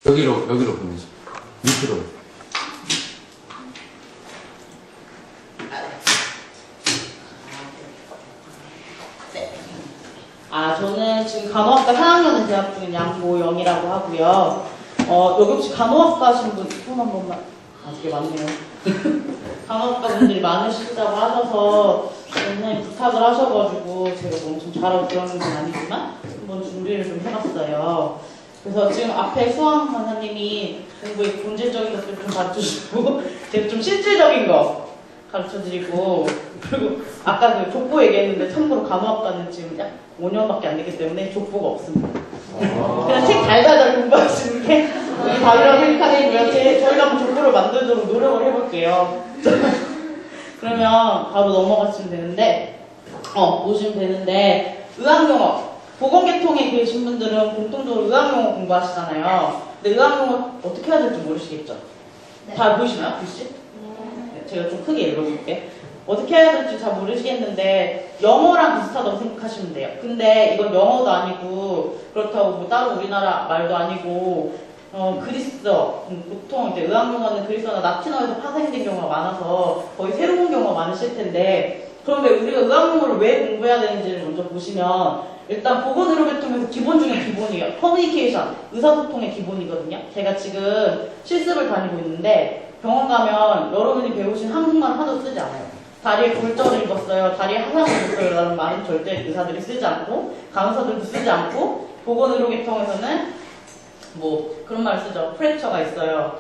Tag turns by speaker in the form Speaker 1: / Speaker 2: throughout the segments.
Speaker 1: 여기로 보내죠. 밑으로.
Speaker 2: 저는 지금 간호학과 4학년에 재학 중인 양보영이라고 하고요. 여기 혹시 간호학과 하신 분, 손 한 번만. 되게 많네요. 간호학과 분들이 많으시다고 하셔서 굉장히 부탁을 하셔가지고 제가 뭐 엄청 잘하고 그러는 건 아니지만 한번 준비를 좀 해봤어요. 그래서 지금 앞에 수학 강사님이 공부의 본질적인 것들을 좀 가르쳐주고 제가 좀 실질적인 거 가르쳐드리고, 그리고 아까 그 족보 얘기했는데 참고로 간호학과는 지금 약 5년밖에 안 됐기 때문에 족보가 없습니다. 그냥 책 달달달 공부하시는 게 우리 바이러스 생각하고요. 저희가 한번 족보를 만들도록 노력을 해볼게요. 그러면 바로 넘어가시면 되는데, 보시면 되는데, 의학용어. 보건계통에 계신 분들은 공통적으로 의학용어 공부하시잖아요. 근데 의학용어 어떻게 해야 될지 모르시겠죠?
Speaker 3: 네.
Speaker 2: 잘 보이시나요? 글씨? 네, 제가 좀 크게 읽어볼게. 어떻게 해야 될지 잘 모르시겠는데 영어랑 비슷하다고 생각하시면 돼요. 근데 이건 영어도 아니고 그렇다고 뭐 따로 우리나라 말도 아니고 그리스어, 보통 이제 의학용어는 그리스어나 라틴어에서 파생된 경우가 많아서 거의 새로운 경우가 많으실 텐데, 그런데 우리가 의학용어를 왜 공부해야 되는지를 먼저 보시면 일단 보건의료계통에서 기본 중에 기본이에요. 커뮤니케이션, 의사소통의 기본이거든요. 제가 지금 실습을 다니고 있는데 병원 가면 여러분이 배우신 한국말 하나도 쓰지 않아요. 다리에 골절을 입었어요, 다리에 화상을 입었어요 라는 말은 절대 의사들이 쓰지 않고 간호사들도 쓰지 않고, 보건의료계통에서는 뭐 그런 말 쓰죠. 프랙처가 있어요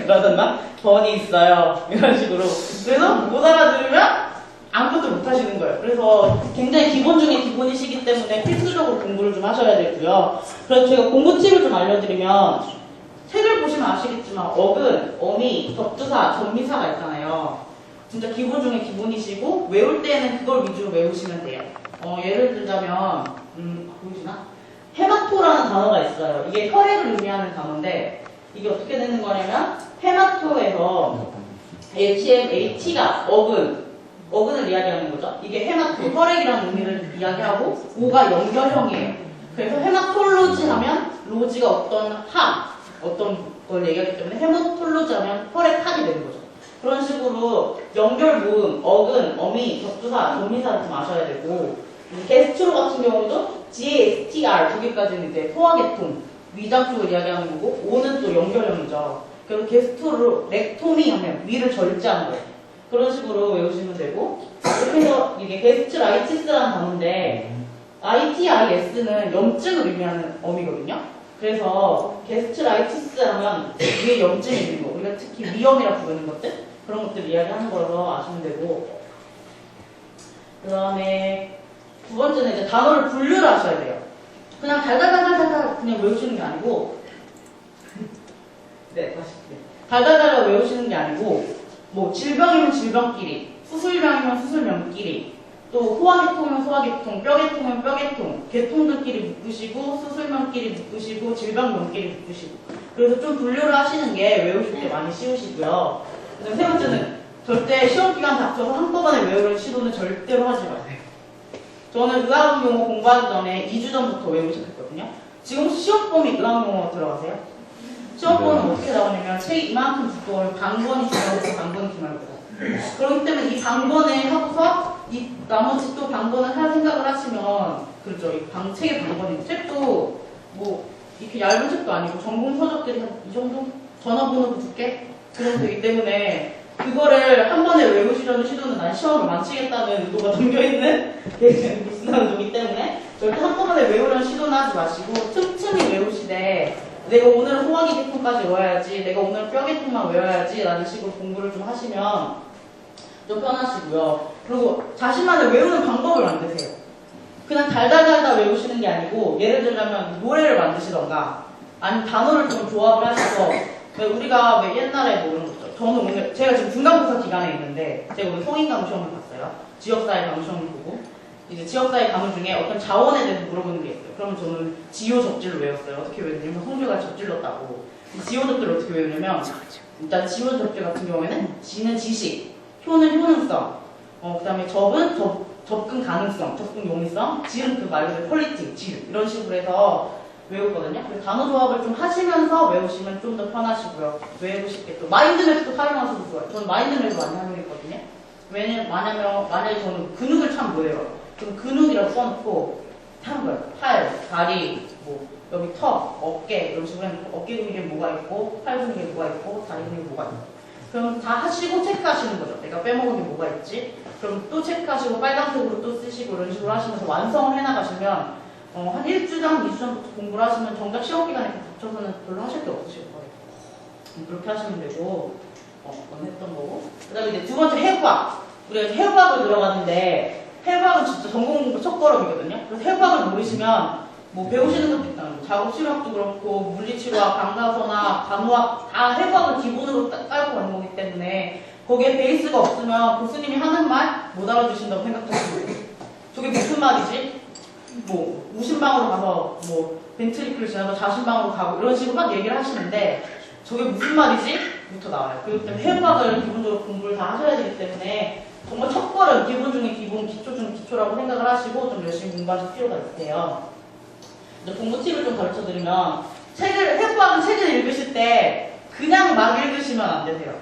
Speaker 2: 라든가 번이 있어요 이런 식으로. 그래서 못 알아들으면 아무것도 못 하시는 거예요. 그래서 굉장히 기본 중에 기본이시기 때문에 필수적으로 공부를 좀 하셔야 되고요. 그래서 제가 공부 팁을 좀 알려드리면, 책을 보시면 아시겠지만 어근, 어미, 접두사, 전미사가 있잖아요. 진짜 기본 중에 기본이시고 외울 때는 그걸 위주로 외우시면 돼요. 예를 들자면 보이시나? 헤마토라는 단어가 있어요. 이게 혈액을 의미하는 단어인데 이게 어떻게 되는 거냐면 헤마토에서 HMAT가 어근을 이야기하는 거죠. 이게 헤마토, 혈액이라는 의미를 이야기하고 O가 연결형이에요. 그래서 헤마톨로지 하면 로지가 어떤 걸 얘기하기 때문에 헤마톨로지 하면 혈액학이 되는 거죠. 그런 식으로 연결 모음, 어근, 어미, 접두사, 전미사를 좀 아셔야 되고, 게스트로 같은 경우도 GASTR 두 개까지는 이제 소화계통, 위장 쪽을 이야기하는 거고, O는 또 연결형이죠. 그래서 게스트로 렉토미 하면 위를 절제하는 거예요. 그런 식으로 외우시면 되고, 이렇게 해서 이게 게스트라이티스라는 단어인데 ITIS는 염증을 의미하는 어미거든요. 그래서 게스트라이티스 하면 위에 염증이 있는 거, 우리가 특히 위염이라고 부르는 것들, 그런 것들 이야기하는 거라서 아시면 되고, 그 다음에 두 번째는 이제 단어를 분류를 하셔야 돼요. 그냥 달달달달달 그냥 외우시는 게 아니고, 달달달달 외우시는 게 아니고, 뭐 질병이면 질병끼리, 수술명이면 수술명끼리, 또 소화계통이면 소화계통, 뼈계통이면 뼈계통, 계통들끼리 묶으시고, 수술명끼리 묶으시고, 질병명끼리 묶으시고. 그래서 좀 분류를 하시는 게 외우실 때 많이 쉬우시고요. 그다음 세 번째는 절대 시험 기간 닥쳐서 한꺼번에 외우는 시도는 절대로 하지 마세요. 저는 의학용어 공부하기 전에 2주 전부터 외우기 시작했거든요. 지금 혹시 시험범위 의학용어 들어가세요? 시험범위는 어떻게 나오냐면 책 이만큼 두꺼워요. 방번이 중요하고 방번이 중요하고. 그렇기 때문에 이 방번을 하고서 이 나머지 또 방번을 할 생각을 하시면, 그렇죠. 이 책의 방번이, 책도 뭐 이렇게 얇은 책도 아니고 전공 서적들이 한 이 정도? 전화번호도 두께? 그럼 되기 때문에 그거를 한 번에 외우시려는 시도는 난 시험을 망치겠다는 의도가 담겨있는 무슨한 의도이기 때문에 절대 한꺼번에 외우려는 시도는 하지 마시고 틈틈이 외우시되, 내가 오늘은 소화기계통까지 외워야지, 내가 오늘은 뼈계통만 외워야지 라는 식으로 공부를 좀 하시면 좀 편하시고요. 그리고 자신만의 외우는 방법을 만드세요. 그냥 달달달달 외우시는 게 아니고, 예를 들자면 노래를 만드시던가 아니면 단어를 좀 조합을 하셔서, 우리가 왜 옛날에 모르는 거죠. 저는 오늘 제가 지금 중간고사 기간에 있는데 제가 오늘 성인과목 시험을 봤어요. 지역사회 과목 시험을 보고 이제 지역사회 과목 중에 어떤 자원에 대해서 물어보는 게 있어요. 그러면 저는 지효 접지를 외웠어요. 어떻게 외웠냐면 성조가 접질렀다고. 지효 접지를 어떻게 외우냐면, 일단 지효 접지 같은 경우에는 지는 지식, 효는 효능성, 그 다음에 접은 접근 가능성, 접근 용이성, 질은 그 말 그대로 퀄리티, 질, 이런 식으로 해서 외웠거든요. 그래서 단어 조합을 좀 하시면서 외우시면 좀 더 편하시고요. 외우고 싶게 또 마인드맵도 활용하셔도 좋아요. 저는 마인드맵 많이 활용했거든요. 왜냐면 만약에 저는 근육을 참 못해요. 그럼 근육이라고 써놓고 하는 거예요. 팔, 다리, 뭐 여기 턱, 어깨 이런 식으로 해놓고 어깨 근육에 뭐가 있고 팔 근육에 뭐가 있고 다리 근육에 뭐가 있고 그럼 다 하시고 체크하시는 거죠. 내가 빼먹은 게 뭐가 있지? 그럼 또 체크하시고 빨간색으로 또 쓰시고 이런 식으로 하시면서 완성을 해나가시면 한 1주 전, 2주 전부터 공부를 하시면 정작 시험 기간에 닥쳐서는 별로 하실 게 없으실 거예요. 그렇게 하시면 되고 그건 했던 거고 그 다음에 이제 두 번째 해부학 우리가 해부학을 들어가는데 해부학은 진짜 전공 공부 첫걸음이거든요. 그래서 해부학을 모르시면 뭐 배우시는 것도 있다는 거 자국치료학도 그렇고 물리치료학, 강사서나 간호학 다 해부학을 기본으로 깔고 가는 거기 때문에 거기에 베이스가 없으면 교수님이 하는 말 못 알아주신다고 생각하시면 돼요. 저게 무슨 말이지? 뭐 우신방으로 가서 뭐 벤트리클을 지나서 자신방으로 가고 이런 식으로 막 얘기를 하시는데 저게 무슨 말이지? 부터 나와요. 그렇기 때문에 해부학을 기본적으로 공부를 다 하셔야 되기 때문에 정말 첫걸음, 기본 중에 기본, 기초 중에 기초라고 생각을 하시고 좀 열심히 공부하실 필요가 있대요. 이제 공부 팁을 좀 가르쳐 드리면 해부학은 책을 읽으실 때 그냥 막 읽으시면 안 되세요.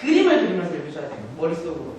Speaker 2: 그림을 그리면서 읽으셔야 돼요. 머릿속으로.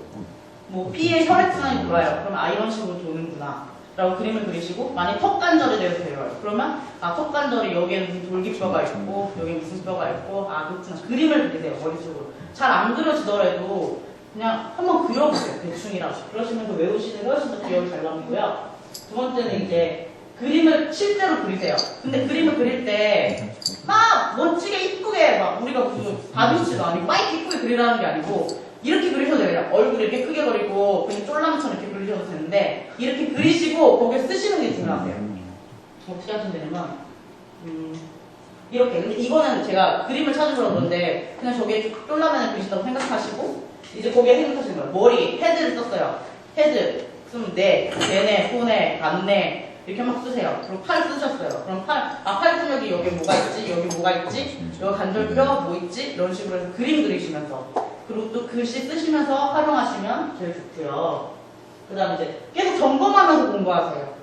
Speaker 2: 뭐 피에 혈액순환이 돌아요. 그러면 이런 식으로 도는구나. 라고 그림을 그리시고 만약 턱관절에 대해서 배워요. 그러면 턱관절이 여기에 무슨 돌기뼈가 있고 여기에 무슨 뼈가 있고 그렇구나. 그림을 그리세요. 머릿속으로. 잘 안 그려지더라도 그냥 한번 그려보세요. 대충이라도. 그러시면서 외우시는 게 훨씬 더 기억이 잘 남고요. 두 번째는 이제 그림을 실제로 그리세요. 근데 그림을 그릴 때 막 멋지게 이쁘게 막 우리가 무슨 다빈치도 아니고 막 이쁘게 그리라는 게 아니고 이렇게 그리셔도 돼요. 얼굴 이렇게 크게 그리고 그냥 쫄라면처럼 이렇게 그리셔도 되는데 이렇게 그리시고 거기에 쓰시는 게 중요하세요. 어떻게 하시면 되냐면 이렇게. 근데 이거는 제가 그림을 찾으려고 그러는데 그냥 저기에 쫄라면을 그리신다고 생각하시고 이제 거기에 생각하시는 거예요. 머리, 헤드를 썼어요. 헤드, 네, 얘네, 손에, 간내 이렇게 막 쓰세요. 그리고 팔 쓰셨어요. 그럼 팔 근육이 여기 뭐가 있지? 여기 뭐가 있지? 여기 관절뼈 뭐 있지? 이런 식으로 해서 그림 그리시면서 그리고 또 글씨 쓰시면서 활용하시면 제일 좋고요. 그 다음에 이제 계속 점검하면서 공부하세요.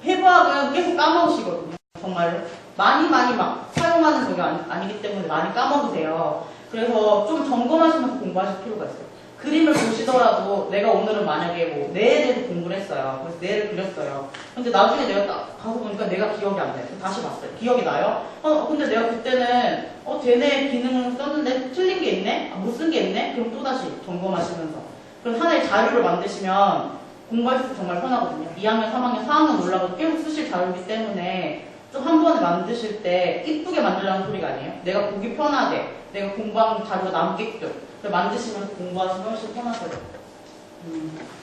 Speaker 2: 해부학은 계속 까먹으시거든요. 정말로. 많이 막 사용하는 게 아니기 때문에 많이 까먹으세요. 그래서 좀 점검하시면서 공부하실 필요가 있어요. 그림을 보시더라도 내가 오늘은 만약에 뭐 뇌에 대해서 공부를 했어요. 그래서 뇌를 그렸어요. 근데 나중에 내가 딱 가서 보니까 내가 기억이 안 나요. 다시 봤어요. 기억이 나요? 근데 내가 그때는 뇌의 기능을 썼는데 틀린 게 있네? 못 쓴 게 있네? 그럼 또다시 점검하시면서. 그럼 하나의 자료를 만드시면 공부할 때 정말 편하거든요. 2학년, 3학년, 4학년 올라가도 계속 쓰실 자료이기 때문에 좀 한 번에 만드실 때 이쁘게 만들라는 소리가 아니에요. 내가 보기 편하게, 내가 공부한 자료가 남게끔 만드시면서 공부하시면 훨씬 편하세요.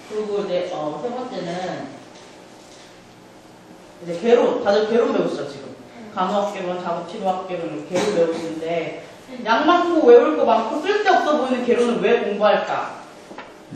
Speaker 2: 그리고 이제 세 번째는 이제 개론, 다들 개론 배우시죠 지금? 간호학 개론, 자국치료학 개론, 개론 배우시는데 양 많고 외울 거 많고 쓸데없어 보이는 개론을 왜 공부할까?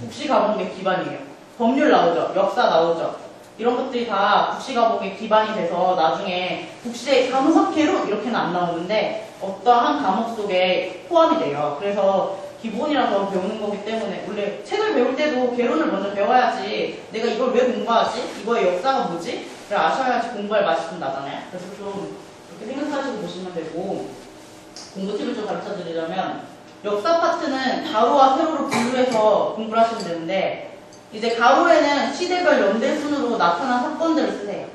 Speaker 2: 국시 과목의 기반이에요. 법률 나오죠, 역사 나오죠. 이런 것들이 다 국시 과목의 기반이 돼서 나중에 국시의 간호학 개론 이렇게는 안 나오는데 어떠한 과목 속에 포함이 돼요. 그래서 기본이라서 배우는 거기 때문에 원래 책을 배울 때도 개론을 먼저 배워야지 내가 이걸 왜 공부하지? 이거의 역사가 뭐지? 를 아셔야지 공부할 맛이 좀 나잖아요. 그래서 좀 그렇게 생각하시고 보시면 되고 공부 팁을 좀 가르쳐 드리자면 역사 파트는 가로와 세로로 분류해서 공부를 하시면 되는데 이제 가로에는 시대별 연대 순으로 나타난 사건들을 쓰세요.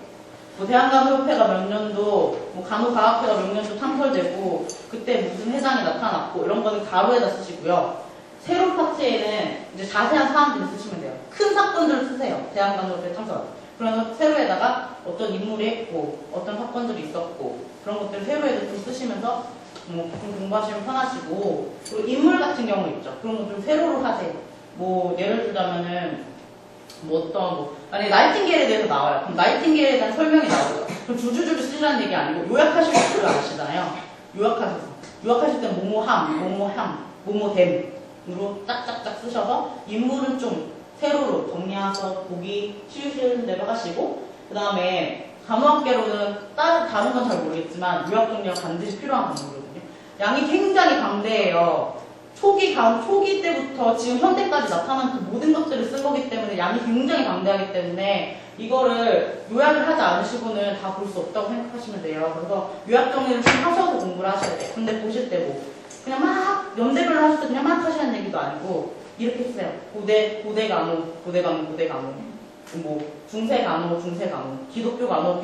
Speaker 2: 뭐 대한간호협회가 몇 년도, 뭐 간호과학회가 몇 년도 창설되고 그때 무슨 회장이 나타났고 이런 거는 가로에다 쓰시고요. 세로 파트에는 이제 자세한 사항들을 쓰시면 돼요. 큰 사건들을 쓰세요. 대한간호협회 창설. 그러면 세로에다가 어떤 인물이 했고 어떤 사건들이 있었고 그런 것들을 세로에도 좀 쓰시면서 좀 공부하시면 편하시고 그리고 인물 같은 경우 있죠. 그런 거 좀 세로로 하세요. 뭐 예를 들자면은 만약에 나이팅게일에 대해서 나와요. 그럼 나이팅게일에 대한 설명이 나오죠. 그럼 줄줄줄 쓰시라는 얘기 아니고 요약하실 줄 아시잖아요. 요약하실 때 뭐뭐됨으로 짝짝짝 쓰셔서 인물은 좀 세로로 정리해서 보기 쉬우신 대로 하시고 그 다음에 간호학계로는 다른 건 잘 모르겠지만 요약 정리가 반드시 필요한 과목이거든요. 양이 굉장히 방대해요. 초기 때부터 지금 현대까지 나타난 그 모든 것들을 쓴 거기 때문에 양이 굉장히 방대하기 때문에 이거를 요약을 하지 않으시고는 다 볼 수 없다고 생각하시면 돼요. 그래서 요약 정리를 좀 하셔서 공부를 하셔야 돼요. 근데 보실 때 뭐 그냥 막 연대별로 하실 때 그냥 막 하시는 얘기도 아니고 이렇게 했어요. 고대 간호, 뭐 중세 간호, 기독교 간호,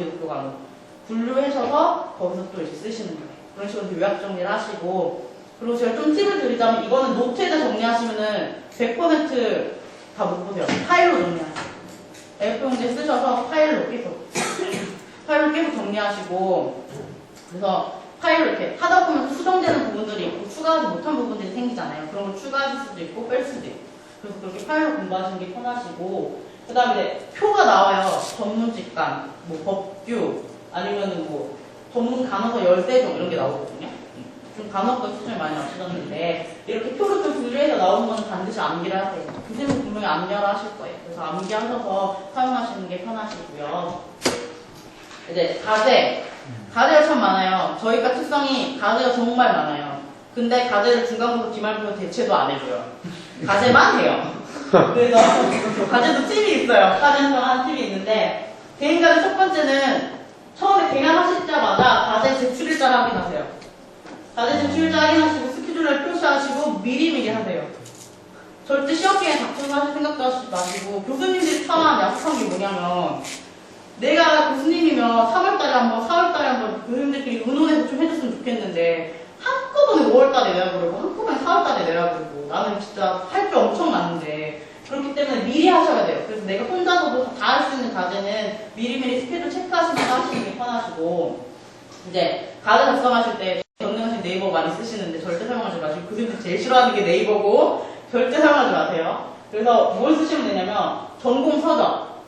Speaker 2: 분류하셔서 거기서 또 이제 쓰시는 거예요. 그런 식으로 요약 정리를 하시고, 그리고 제가 좀 팁을 드리자면 이거는 노트에다 정리하시면은 100%다 못 보세요. 파일로 정리하세요. A4 용지 쓰셔서 파일로 계속 정리하시고, 그래서 파일로 이렇게 하다 보면 수정되는 부분들이 있고 추가하지 못한 부분들이 생기잖아요. 그런 걸 추가하실 수도 있고 뺄 수도 있고. 그래서 그렇게 파일로 공부하시는 게 편하시고, 그 다음에 표가 나와요. 전문 직관, 뭐 법규, 아니면은 뭐 전문 간호사 열대종 이런 게 나오거든요. 좀 간호과 수준이 많이 낮춰졌는데 이렇게 표를 좀 분류해서 나오는 건 반드시 암기를 하세요. 교수님은 분명히 암기하라 하실 거예요. 그래서 암기하셔서 사용하시는 게 편하시고요. 이제 가제가 참 많아요. 저희가 특성이 가제가 정말 많아요. 근데 가제를 중간고사, 기말고사 대체도 안 해줘요. 가제만 해요. 그래서 가제도 팁이 있어요. 가제에서 하는 팁이 있는데 개인가제 첫 번째는 처음에 개강하시자마자 가제 제출일자를 확인하세요. 가제 제출일자 확인하시고 스케줄을 표시하시고 미리미리 하세요. 절대 시험 기간에 닥쳐서 하실 생각도 하시지 마시고, 교수님들이 참 약속한 게 뭐냐면 내가 교수님이면 3월달에 한번 4월달에 한번 교수님들끼리 의논해서 좀 해줬으면 좋겠는데 한꺼번에 5월달에 내라 그러고 한꺼번에 4월달에 내라 그러고 나는 진짜 할 게 엄청 많은데, 그렇기 때문에 미리 하셔야 돼요. 그래서 내가 혼자서도 다 할 수 있는 가제는 미리미리 스케줄 체크하시면서 하시는 게 편하시고, 이제 가제 작성하실 때 전능하신 네이버 많이 쓰시는데 절대 사용하지 마시고, 교수님들 제일 싫어하는 게 네이버고 절대 사용하지 마세요. 그래서 뭘 쓰시면 되냐면 전공 서적,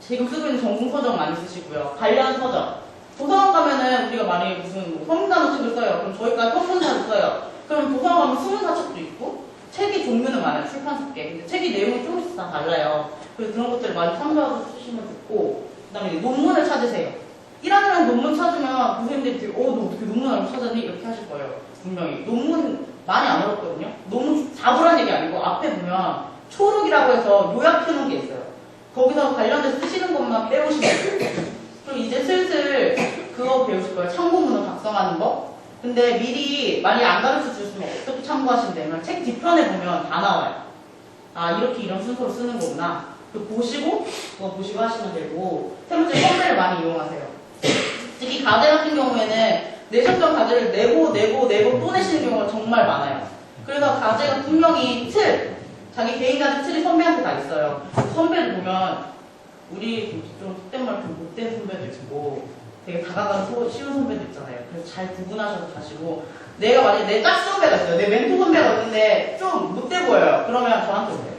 Speaker 2: 지금 쓰고 있는 전공 서적 많이 쓰시고요. 관련 서적. 도서관 가면은 우리가 만약에 무슨 뭐 성문단어책을 써요. 그럼 저희가 성문단을 써요. 그럼 도서관 가면 수문사책도 있고 책이 종류는 많아요. 출판사께. 근데 책이 내용이 조금씩 다 달라요. 그래서 그런 것들을 많이 참고하고 쓰시면 좋고, 그 다음에 논문을 찾으세요. 1학년 논문 찾으면 교수님들이 되게 너 어떻게 논문 알고 찾았니? 이렇게 하실 거예요. 분명히. 논문 많이 안 어렵거든요. 너무 잡으라는 얘기 아니고 앞에 보면 초록이라고 해서 요약해놓은 게 있어요. 거기서 관련돼서 쓰시는 것만 빼오시면 돼요. 그럼 이제 슬슬 그거 배우실 거예요. 참고문헌 작성하는 거. 근데 미리 많이 안 가르쳐 주시면 어떻게 참고하시면 되면 책 뒤편에 보면 다 나와요. 아, 이렇게 이런 순서로 쓰는 거구나. 그거 보시고 하시면 되고, 세 번째 선배를 많이 이용하세요. 특히 가제 같은 경우에는 내셨던 가제를 내고 또 내시는 경우가 정말 많아요. 그래서 가제가 분명히 자기 개인 가제 틀이 선배한테 다 있어요. 선배를 보면 우리 좀 속된 말 좀 못된 선배도 있고 되게 다가가는 쉬운 선배도 있잖아요. 그래서 잘 구분하셔서 가시고, 내가 만약에 내 짝수 선배가 있어요. 내 멘토 선배가 있는데 좀 못돼 보여요. 그러면 저한테 오세요.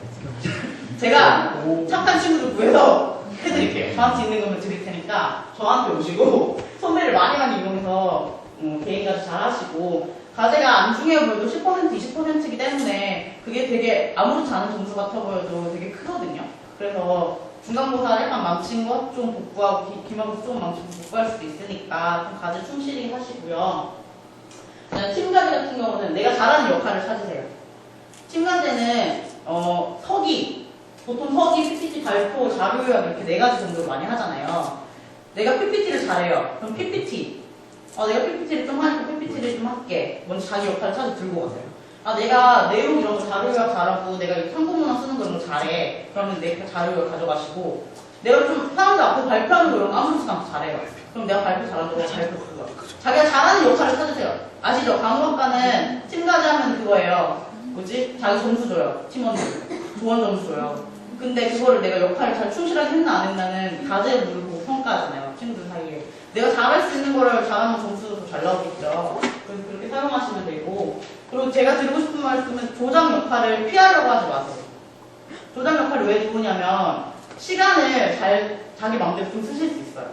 Speaker 2: 제가 착한 친구들 구해서 해드릴게요. 저한테 있는 거면 드릴 테니까 저한테 오시고, 선배를 많이 이용해서 개인 가제 잘 하시고, 가제가 안 중요해 보여도 10% 20%이기 때문에 그게 되게 아무렇지 않은 점수 같아 보여도 되게 크거든요. 그래서 중간고사 약간 망친 것 좀 복구하고 기말고사 좀 망친 거 복구할 수도 있으니까 좀 가제 충실히 하시고요. 팀가제 같은 경우는 내가 잘하는 역할을 찾으세요. 팀가제는 서기, 보통 서기, PPT, 발표, 자료 요약 이렇게 4가지 정도로 많이 하잖아요. 내가 PPT를 잘해요. 그럼 PPT. 내가 PPT를 좀 하니까 PPT를 좀 할게. 먼저 자기 역할을 찾아 들고 가세요. 내가 내용 이런 거 자료 요약 잘하고 내가 참고문헌 쓰는 거 이런 거 잘해. 그러면 내 자료 요약 가져가시고, 내가 좀 사람들 앞에 발표하는 거 이런 거 아무렇지도 않고 잘해요. 그럼 내가 발표 잘한다고 발표 그거. 자기가 잘하는 역할을 찾으세요. 아시죠? 간호학과는 팀가제 하면 그거예요. 뭐지? 자기 점수 줘요. 팀원들. 조언 점수 줘요. 근데 그거를 내가 역할을 잘 충실하게 했나 안 했나는 가제를 물고 평가하잖아요. 친구들 사이에. 내가 잘할 수 있는 거를 잘하면 점수도 더 잘 나오겠죠. 그래서 그렇게 사용하시면 되고, 그리고 제가 드리고 싶은 말씀은 조장 역할을 피하려고 하지 마세요. 조장 역할이 왜 좋으냐면 시간을 자기 마음대로 좀 쓰실 수 있어요.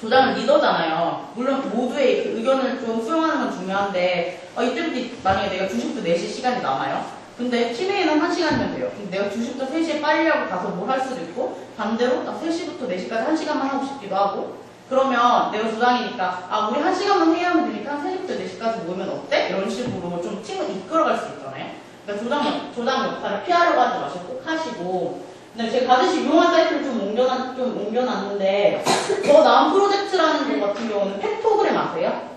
Speaker 2: 조장은 리더잖아요. 물론 모두의 그 의견을 좀 수용하는 건 중요한데, 이때부터 만약에 내가 2시부터 4시 시간이 남아요. 근데 팀회의는 1시간이면 돼요. 근데 내가 2시부터 3시에 빨리 하고 가서 뭘 할 수도 있고, 반대로 나 3시부터 4시까지 1시간만 하고 싶기도 하고, 그러면 내가 조장이니까 아 우리 1시간만 회의하면 되니까 한 3시부터 4시까지 모이면 어때? 이런 식으로 좀 팀을 이끌어갈 수 있잖아요. 그러니까 조장 역할을 피하려고 하지 마시고 꼭 하시고. 근데 제가 가듯이 유용한 사이트를 좀 옮겨놨는데 더 나은 프로젝트라는 것 같은 경우는 팩토그램 아세요?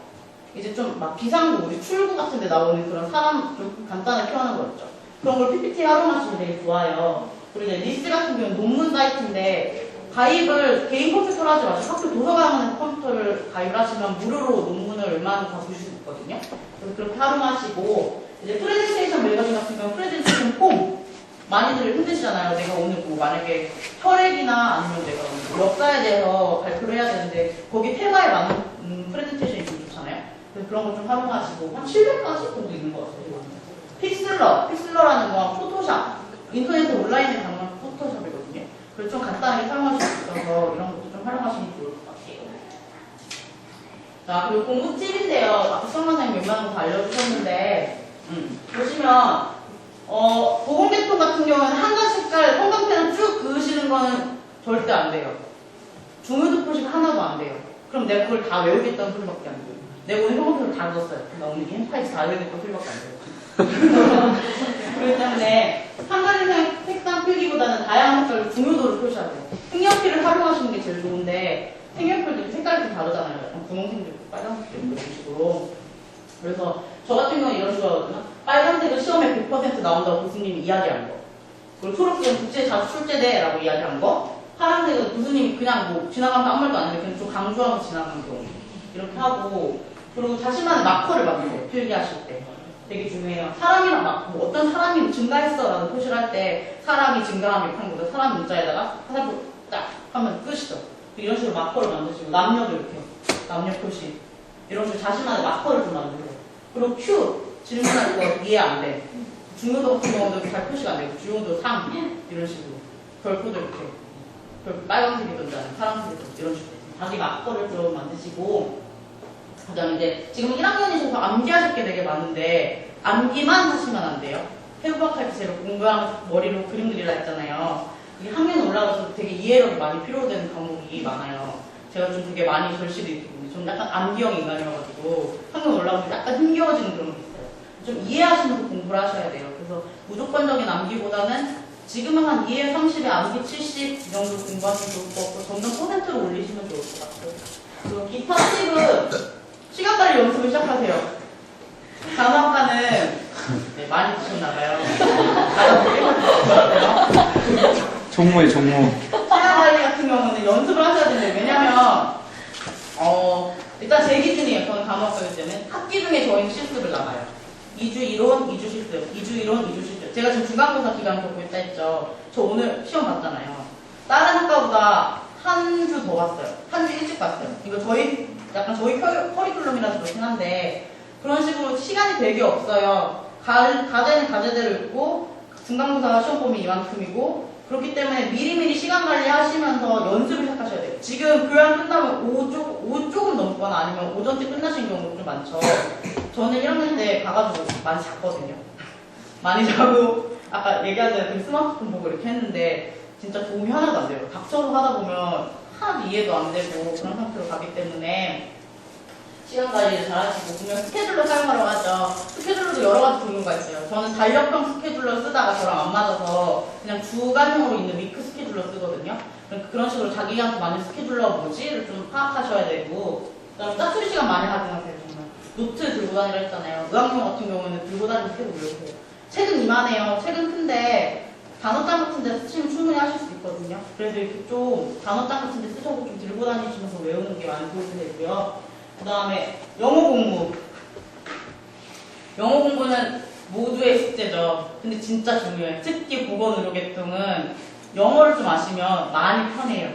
Speaker 2: 이제 좀 막 비상구 우리 출구 같은 데 나오는 그런 사람 좀 간단하게 표현한 거 있죠. 그런 걸 PPT 활용하시면 되게 좋아요. 그리고 이제 리스 같은 경우는 논문 사이트인데 가입을 개인 컴퓨터로 하지 마시고 학교 도서관에 컴퓨터를 가입하시면 무료로 논문을 웬만하면 다 보실 수 있거든요. 그래서 그렇게 활용하시고 이제 프레젠테이션 매거진 같은 경우는 프레젠테이션 폼 많이들 힘드시잖아요. 내가 오늘 뭐 만약에 혈액이나 아니면 내가 오늘 역사에 대해서 발표를 해야 되는데 거기 테마에 맞는 프레젠테이션이 좀 좋잖아요. 그래서 그런 거 좀 활용하시고 한 700가지 정도 있는 것 같아요. 픽슬러라는 건 포토샵 인터넷에 온라인에 가능한 포토샵이거든요. 그래서 좀 간단하게 사용하실 수 있어서 이런 것도 좀 활용하시면 좋을 것 같아요. 자, 그리고 공부 팁인데요. 아까 성관장님 웬만한 거 다 알려주셨는데 보시면 보건계통 같은 경우는 한 가지 색깔 형광펜을 쭉 그으시는 건 절대 안 돼요. 중요도 표시가 하나도 안 돼요. 그럼 내가 그걸 다 외우겠다는 소리밖에 안 돼요. 내가 오늘 형광펜을 다 썼어요. 나 오늘 이 햄파이즈 다 외우겠다는 소리밖에 안 돼요. 그렇기 때문에 한 가지 색상 필기보다는 다양한 색깔로 중요도를 표시하세요. 색연필을 활용하시는 게 제일 좋은데 색연필도 색깔이 좀 다르잖아요. 약간 분홍색도 있고 빨간색도 있고 이런 식으로. 그래서 저 같은 경우는 이런 식으로 하거든요. 빨간색은 시험에 100% 나온다고 교수님이 이야기한 거. 그리고 초록색은 국제 자주 출제돼라고 이야기한 거. 파란색은 교수님이 그냥 뭐 지나가면 아무 말도 안 했는데 그냥 좀 강조하면서 지나가는 경우. 이렇게 하고 그리고 자신만의 마커를 만들어요. 필기하실 때. 되게 중요해요. 사람이랑 뭐 어떤 사람이 증가했어 라는 표시를 할 때 사람이 증가한 욕하는 거죠. 사람 문자에다가 사람 딱 하면 끝이죠. 이런 식으로 마커를 만드시고 남녀도 이렇게 남녀 표시 이런 식으로 자신만의 마커를 좀 만들어요. 그리고 Q 질문할 거 이해 안 돼. 중요도 같은 경우도 잘 표시가 안 되고 중요도 3 이런 식으로 별표도 이렇게 별표 빨간색이든지 파란색이든 이런 식으로 자기 마커를 좀 만드시고 그 다음에 이제 지금 1학년이셔서 암기하실 게 되게 많은데 암기만 하시면 안 돼요. 해부학할 때 제가 공부하면서 머리로 그림 그리라 했잖아요. 이게 학년 올라가서 되게 이해력이 많이 필요되는 과목이 많아요. 제가 좀 되게 많이 절실히 있거든요. 좀 약간 암기형 인간이어가지고 학년 올라가서 약간 힘겨워지는 그런 게 있어요. 좀 이해하시면서 공부를 하셔야 돼요. 그래서 무조건적인 암기보다는 지금은 한 2에 30에 암기 70 이 정도 공부하시면 좋을 것 같고 점점 퍼센트를 올리시면 좋을 것 같아요. 그리고 기타 팁은 시간 관리 연습을 시작하세요. 단어학과는 네, 많이 드셨나봐요.
Speaker 1: 종모에 종모.
Speaker 2: 시간 관리 같은 경우는 연습을 하셔야 되는데 왜냐면 일단 제 기준이에요. 저는 단어학과일 때는 학기 중에 저희는 실습을 나가요. 2주 이론, 2주 실습, 2주 이론, 2주 실습. 제가 지금 중간고사 기간 겪고 있다 했죠. 저 오늘 시험 봤잖아요. 다른 학과보다 한 주 더 봤어요. 한 주 일찍 봤어요. 이거 약간 저희 커리큘럼이라서 그렇긴 한데 그런 식으로 시간이 되게 없어요. 과제는 과제대로 있고 중간고사 시험 범위 이만큼이고 그렇기 때문에 미리미리 시간 관리하시면서 연습을 시작하셔야 돼요. 지금 교양 끝나면 오후 조금 넘거나 아니면 오전쯤 끝나신 경우도 좀 많죠. 저는 1학년 때 가가지고 많이 잤거든요. 많이 자고 아까 얘기하자면 그 스마트폰 보고 이렇게 했는데 진짜 도움이 하나도 안 돼요. 닥쳐서 하다 보면 하나도 이해도 안 되고 그런 상태로 가기 때문에 시간 관리를 잘 하시고 분명 스케줄러 사용하라고 하죠. 스케줄러도 여러 가지 종류가 있어요. 저는 달력형 스케줄러 쓰다가 저랑 안 맞아서 그냥 주간형으로 있는 위크 스케줄러 쓰거든요. 그러니까 그런 식으로 자기한테 맞는 스케줄러 뭐지를 좀 파악하셔야 되고 그다음에 짜투리 시간 많이 활용하세요. 정말 노트 들고 다니라 했잖아요. 의학용 같은 경우는 들고 다니는 스케줄 이렇게 책은 이만해요. 책은 큰데 단어장 같은 데 쓰시면 충분히 하실 수 있거든요. 그래서 이렇게 좀 단어장 같은 데 쓰셔서 좀 들고 다니시면서 외우는 게 많이 도움이 되고요. 그 다음에 영어 공부. 영어 공부는 모두의 숙제죠. 근데 진짜 중요해요. 특히 보건의료계통은 영어를 좀 아시면 많이 편해요.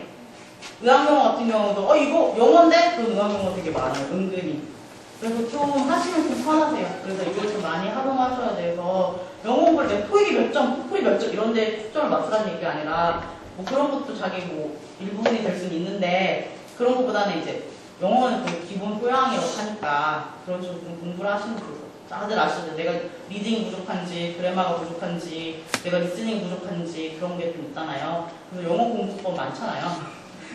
Speaker 2: 의학영어 같은 경우도 이거 영어인데? 그런 의학영어 되게 많아요. 은근히. 그래서 좀 하시면 좀 편하세요. 그래서 이걸 좀 많이 활용하셔야 돼서 영어 공부할 때 토익이 몇 점, 토플이 몇 점 이런 데 초점을 맞추라는 얘기가 아니라 뭐 그런 것도 자기 뭐 일부분이 될 수는 있는데 그런 것보다는 이제 영어는 거의 기본 토양이라고 하니까 그런 식으로 좀 공부를 하시면 좋아요. 다들 아시죠? 내가 리딩 부족한지, 그래마가 부족한지, 내가 리스닝 부족한지 그런 게 좀 있잖아요. 그래서 영어 공부법 많잖아요.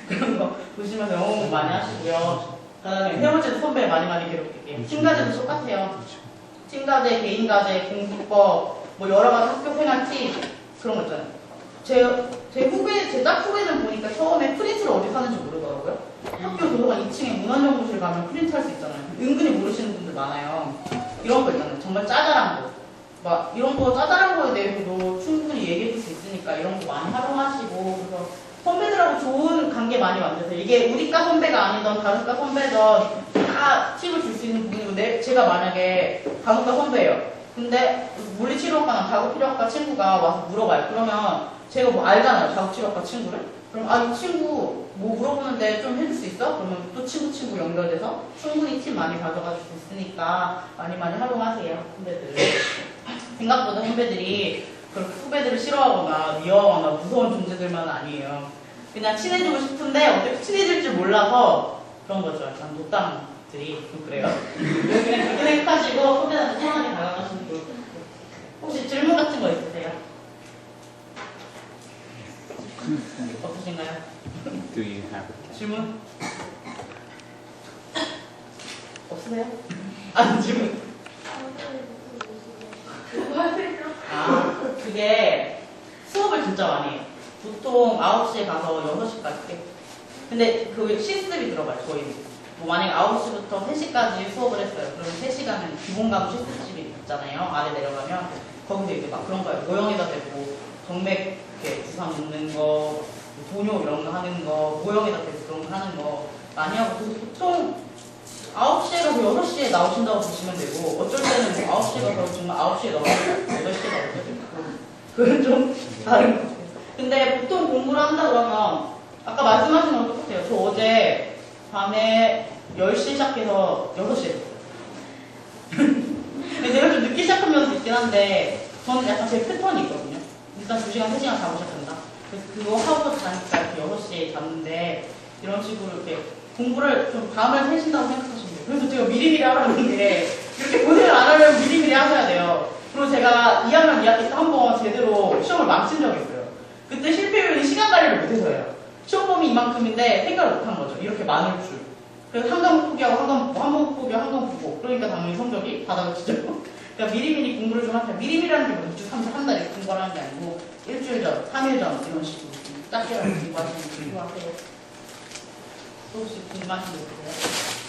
Speaker 2: 그런 거 보시면서 영어 공부 많이 하시고요. 그다음에 세 번째도 선배 많이 괴롭힐게요. 팀과제도 똑같아요. 팀과제, 개인과제, 공부법, 뭐 여러 가지 학교 생활 팁 그런 거 있잖아요. 제 딱 후배는 보니까 처음에 프린트를 어디서 하는지 모르더라고요. 학교 도서관 2층에 문화연구실 가면 프린트 할 수 있잖아요. 은근히 모르시는 분들 많아요. 이런 거 있잖아요. 정말 짜잘한 거. 막 이런 거 짜잘한 거에 대해서도 충분히 얘기해 줄 수 있으니까 이런 거 많이 활용하시고 그래서 선배들하고 좋은 관계 많이 만드세요. 이게 우리과 선배가 아니던 다른과 선배든 다 팁을 줄 수 있는 부분이고 제가 만약에 간호과 선배예요. 근데 물리치료학과나 작업필요학과 친구가 와서 물어봐요. 그러면 제가 뭐 알잖아요. 작업치료학과 친구를. 그럼 이 친구 뭐 물어보는데 좀 해줄 수 있어? 그러면 또 친구 연결돼서 충분히 팁 많이 가져가 줄 수 있으니까 많이 활용하세요. 선배들. 생각보다 선배들이 그렇게 후배들을 싫어하거나 미워하거나 무서운 존재들만 아니에요. 그냥 친해지고 싶은데 어떻게 친해질 줄 몰라서 그런 거죠. 약간 노땅들이 좀 그래요. 그냥 그렇게 생각하시고 후배들한테 편하게 다가가시는 거. 혹시 질문 같은 거 있으세요? 없으신가요?
Speaker 1: Do you have a
Speaker 2: 질문? 없으세요? 질문. 그게 수업을 진짜 많이 해요. 보통 9시에 가서 6시까지. 근데 그 실습이 들어가요, 저희는. 뭐 만약에 9시부터 3시까지 수업을 했어요. 그러면 3시간은 기본 과목 실습집이 있잖아요. 아래 내려가면. 거기서 이제 막 그런 거예요. 모형에다 대고 정맥 이렇게 주사 놓는 거, 돈요 이런 거 하는 거, 모형에다 대고 그런 거 하는 거 많이 하고. 그래서 보통 9시에 가서 6시에 나오신다고 보시면 되고, 어쩔 때는 뭐 9시에 가서 정말 9시에 나오고, 8시에 나오고, 그건 좀 다른 것 같아요. 근데 보통 공부를 한다 그러면, 아까 말씀하신 거랑 똑같아요. 저 어제 밤에 10시에 시작해서 6시에 됐어요. 제가 좀 늦게 시작한 면도 있긴 한데, 저는 약간 제 패턴이 있거든요. 일단 2시간, 3시간 자고 시작한다. 그래서 그거 하고 자니까 이렇게 6시에 잤는데, 이런 식으로 이렇게 공부를 좀 밤을 새신다고 생각하시면 돼요. 그래서 제가 미리미리 하라는 게 이렇게 고생을 안 하려면 미리미리 하셔야 돼요. 그리고 제가 2학년 2학기 때 한 번 제대로 시험을 망친 적이 있어요. 그때 실패율이 시간 관리를 못해서예요. 시험 범위 이만큼인데 생각을 못한 거죠. 이렇게 많을 줄. 그래서 한 과목 포기하고 한 과목 포기하고 한 과목 보고 그러니까 당연히 성적이 바닥을 치죠. 그러니까 미리미리 공부를 좀 하세요. 미리미리라는 게 뭐 2주, 3주, 한 달에 공부를 하는 게 아니고 일주일 전, 3일 전 이런 식으로 짧게 공부하시면 공부하세요. 또 혹시 궁금하신 거 있으세요?